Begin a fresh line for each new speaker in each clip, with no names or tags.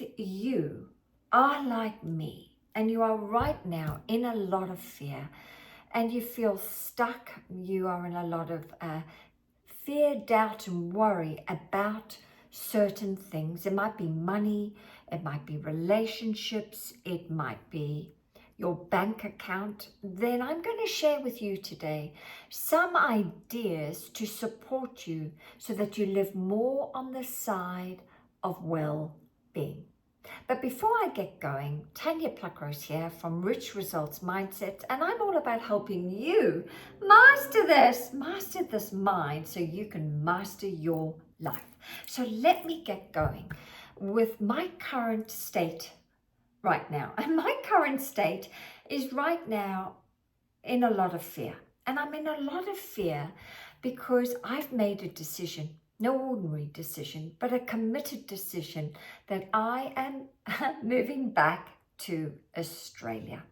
if you are like me and you are right now in a lot of fear and you feel stuck, you are in a lot of fear, doubt and worry about certain things. It might be money, it might be relationships, it might be your bank account. Then I'm going to share with you today some ideas to support you so that you live more on the side of well-being. But before I get going, Tanya Pluckrose here from Rich Results Mindset, and I'm all about helping you master this mind so you can master your life. So let me get going with my current state right now. And my current state is right now in a lot of fear. And I'm in a lot of fear because I've made a decision, no ordinary decision, but a committed decision that I am moving back to Australia.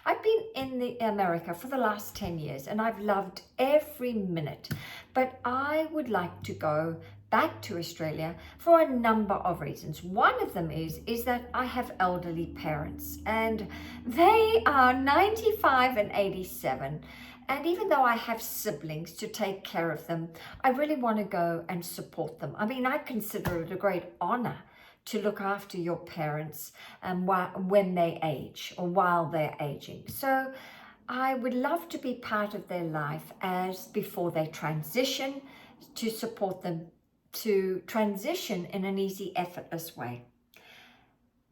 I've been in America for the last 10 years and I've loved every minute, but I would like to go back to Australia for a number of reasons. One of them is that I have elderly parents and they are 95 and 87. And even though I have siblings to take care of them, I really want to go and support them. I mean, I consider it a great honor to look after your parents when they age or while they're aging. So I would love to be part of their life as before they transition, to support them to transition in an easy, effortless way.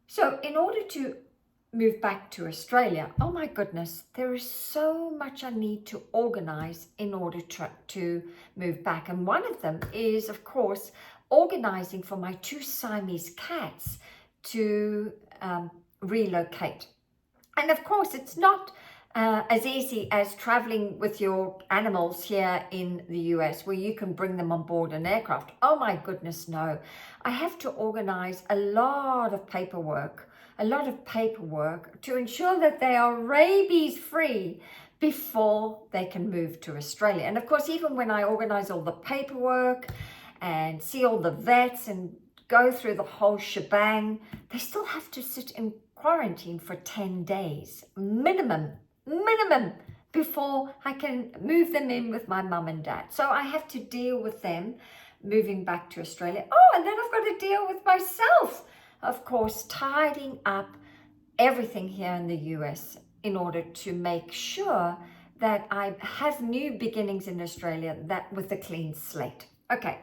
So in order to move back to Australia, oh my goodness, there is so much I need to organize in order to move back. And one of them is, of course, organizing for my 2 Siamese cats to relocate. And of course, it's not as easy as traveling with your animals here in the US where you can bring them on board an aircraft. Oh my goodness, no. I have to organize a lot of paperwork to ensure that they are rabies free before they can move to Australia. And of course, even when I organize all the paperwork and see all the vets and go through the whole shebang, they still have to sit in quarantine for 10 days minimum before I can move them in with my mum and dad. So I have to deal with them moving back to Australia. Oh, and then I've got to deal with myself, of course, tidying up everything here in the US in order to make sure that I have new beginnings in Australia that with a clean slate. Okay,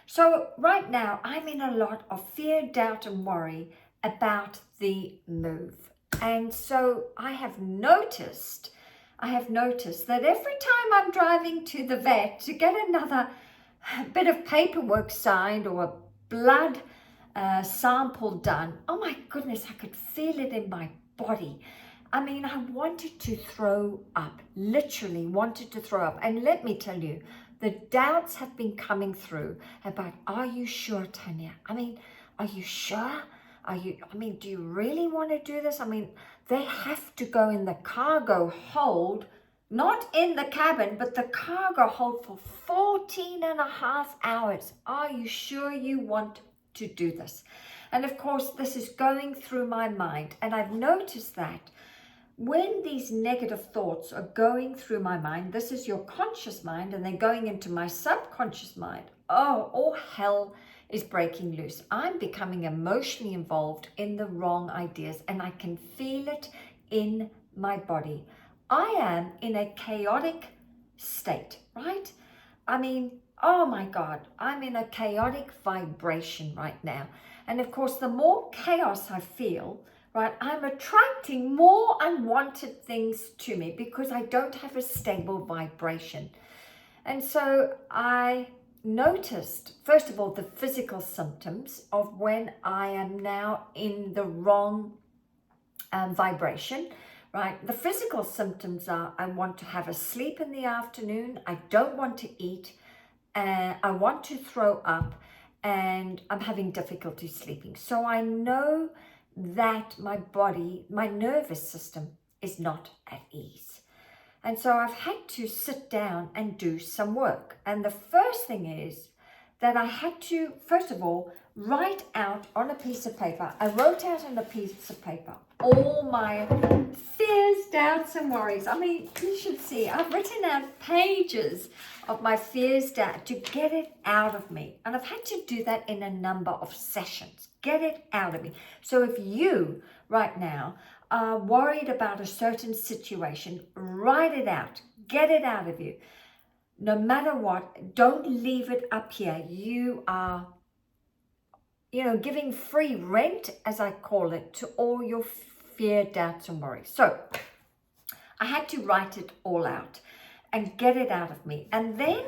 so right now I'm in a lot of fear, doubt and worry about the move. And so I have noticed that every time I'm driving to the vet to get another bit of paperwork signed or a blood sample done, oh my goodness, I could feel it in my body. I mean, I wanted to throw up, literally wanted to throw up. And let me tell you, the doubts have been coming through about, are you sure, Tanya? I mean, are you sure? Do you really want to do this? I mean, they have to go in the cargo hold, not in the cabin, but the cargo hold for 14 and a half hours. Are you sure you want to do this? And of course, this is going through my mind. And I've noticed that when these negative thoughts are going through my mind, this is your conscious mind, and they're going into my subconscious mind. Oh, all hell is breaking loose. I'm becoming emotionally involved in the wrong ideas, and I can feel it in my body. I am in a chaotic state, right? I mean, oh my God, I'm in a chaotic vibration right now. And of course, the more chaos I feel, right, I'm attracting more unwanted things to me because I don't have a stable vibration. And so I noticed, first of all, the physical symptoms of when I am now in the wrong vibration, right? The physical symptoms are, I want to have a sleep in the afternoon, I don't want to eat, I want to throw up, and I'm having difficulty sleeping. So I know that my body, my nervous system is not at ease. And so I've had to sit down and do some work. And the first thing is that I had to, first of all, write out on a piece of paper. I wrote out on a piece of paper all my fears, doubts, and worries. I mean, you should see, I've written out pages of my fears, doubt to get it out of me. And I've had to do that in a number of sessions. Get it out of me. So if you right now are worried about a certain situation, write it out. Get it out of you. No matter what, don't leave it up here. You are, giving free rent, as I call it, to all your fear, doubts, and worries. So I had to write it all out and get it out of me. And then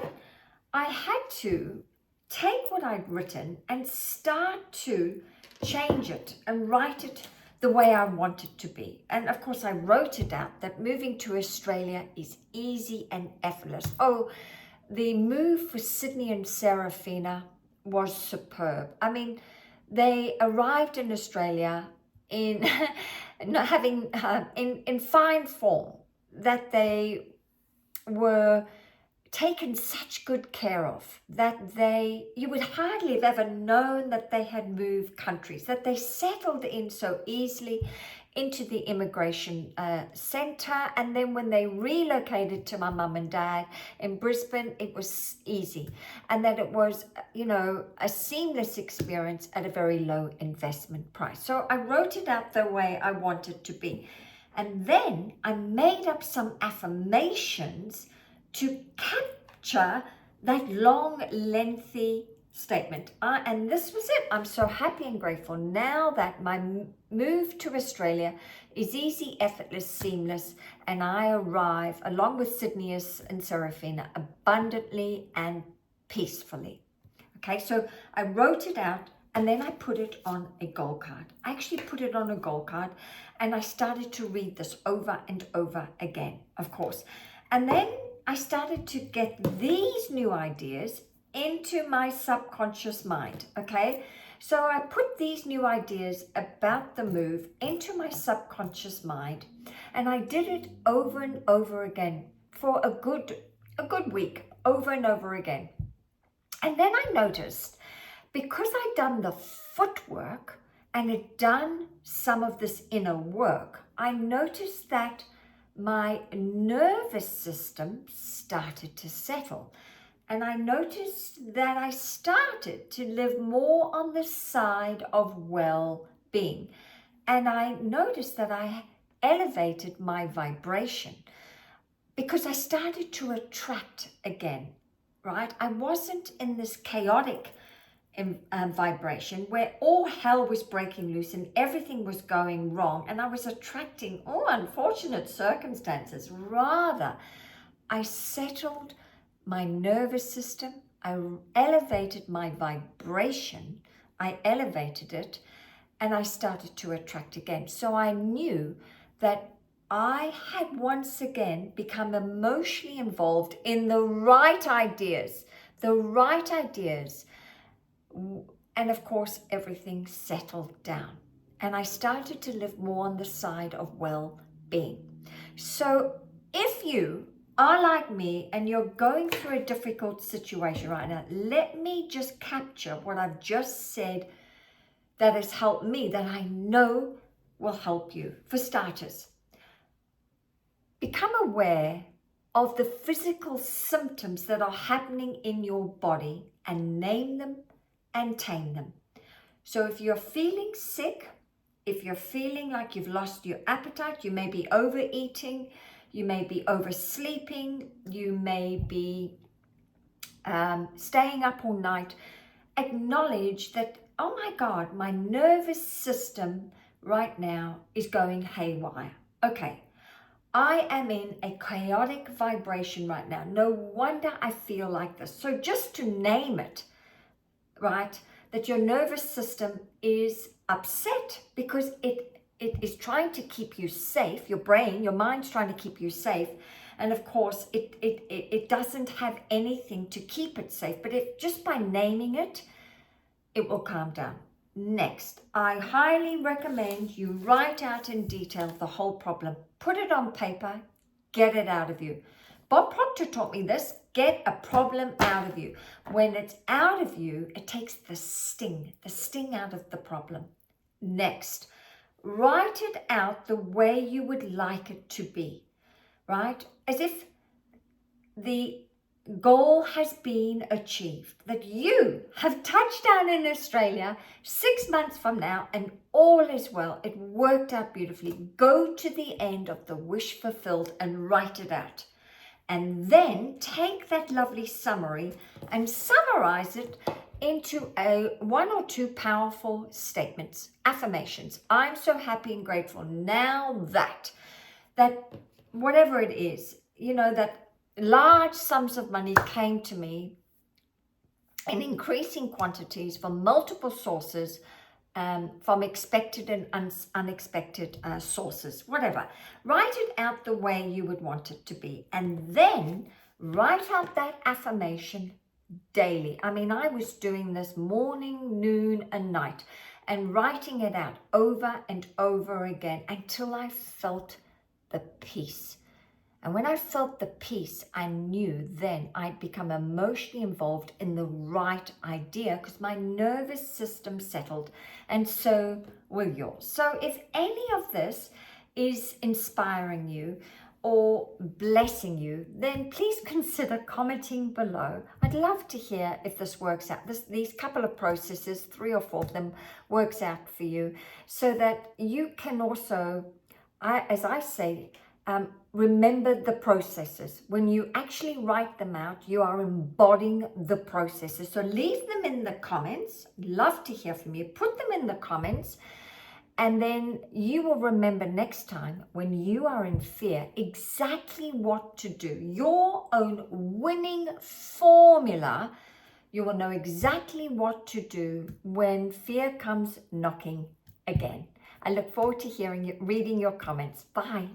I had to take what I'd written and start to change it and write it the way I want it to be. And of course, I wrote it out that moving to Australia is easy and effortless. Oh, the move for Sydney and Serafina was superb. I mean, they arrived in Australia in having in fine form, that they were taken such good care of, that you would hardly have ever known that they had moved countries, that they settled in so easily into the immigration centre. And then when they relocated to my mum and dad in Brisbane, it was easy. And that it was, a seamless experience at a very low investment price. So I wrote it out the way I wanted to be. And then I made up some affirmations to capture that long, lengthy statement. And this was it. I'm so happy and grateful now that my move to Australia is easy, effortless, seamless, and I arrive, along with Sydney and Serafina, abundantly and peacefully. Okay, so I wrote it out and then I put it on a goal card. I actually put it on a goal card and I started to read this over and over again, of course. And then I started to get these new ideas into my subconscious mind, okay? So I put these new ideas about the move into my subconscious mind, and I did it over and over again for a good week, over and over again. And then I noticed, because I'd done the footwork and had done some of this inner work, I noticed that my nervous system started to settle. And I noticed that I started to live more on the side of well-being. And I noticed that I elevated my vibration because I started to attract again, right? I wasn't in this chaotic vibration where all hell was breaking loose and everything was going wrong and I was attracting unfortunate circumstances. Rather, I settled my nervous system, I elevated my vibration, I elevated it, and I started to attract again. So I knew that I had once again become emotionally involved in the right ideas, and of course, everything settled down. And I started to live more on the side of well-being. So if you are like me and you're going through a difficult situation right now, let me just capture what I've just said that has helped me, that I know will help you. For starters, become aware of the physical symptoms that are happening in your body and name them and tame them. So if you're feeling sick, if you're feeling like you've lost your appetite, you may be overeating, you may be oversleeping, you may be staying up all night, acknowledge that, oh my God, my nervous system right now is going haywire. Okay, I am in a chaotic vibration right now. No wonder I feel like this. So just to name it, right, that your nervous system is upset because it is trying to keep you safe. Your brain, your mind's trying to keep you safe. And of course, it doesn't have anything to keep it safe. But if just by naming it, it will calm down. Next, I highly recommend you write out in detail the whole problem. Put it on paper, get it out of you. Bob Proctor taught me this. Get a problem out of you. When it's out of you, it takes the sting out of the problem. Next, write it out the way you would like it to be, right? As if the goal has been achieved, that you have touched down in Australia 6 months from now and all is well. It worked out beautifully. Go to the end of the wish fulfilled and write it out. And then take that lovely summary and summarize it into one or two powerful statements, affirmations. I'm so happy and grateful now that whatever it is, that large sums of money came to me in increasing quantities from multiple sources, from expected and unexpected sources, whatever. Write it out the way you would want it to be, and then write out that affirmation daily. I mean, I was doing this morning, noon, and night, and writing it out over and over again until I felt the peace. And when I felt the peace, I knew then I'd become emotionally involved in the right idea because my nervous system settled, and so will yours. So if any of this is inspiring you or blessing you, then please consider commenting below. I'd love to hear if this works out. These couple of processes, 3 or 4 of them, works out for you, so that you can also, as I say, remember the processes. When you actually write them out, you are embodying the processes. So leave them in the comments. Love to hear from you. Put them in the comments, and then you will remember next time when you are in fear exactly what to do. Your own winning formula. You will know exactly what to do when fear comes knocking again. I look forward to reading your comments. Bye.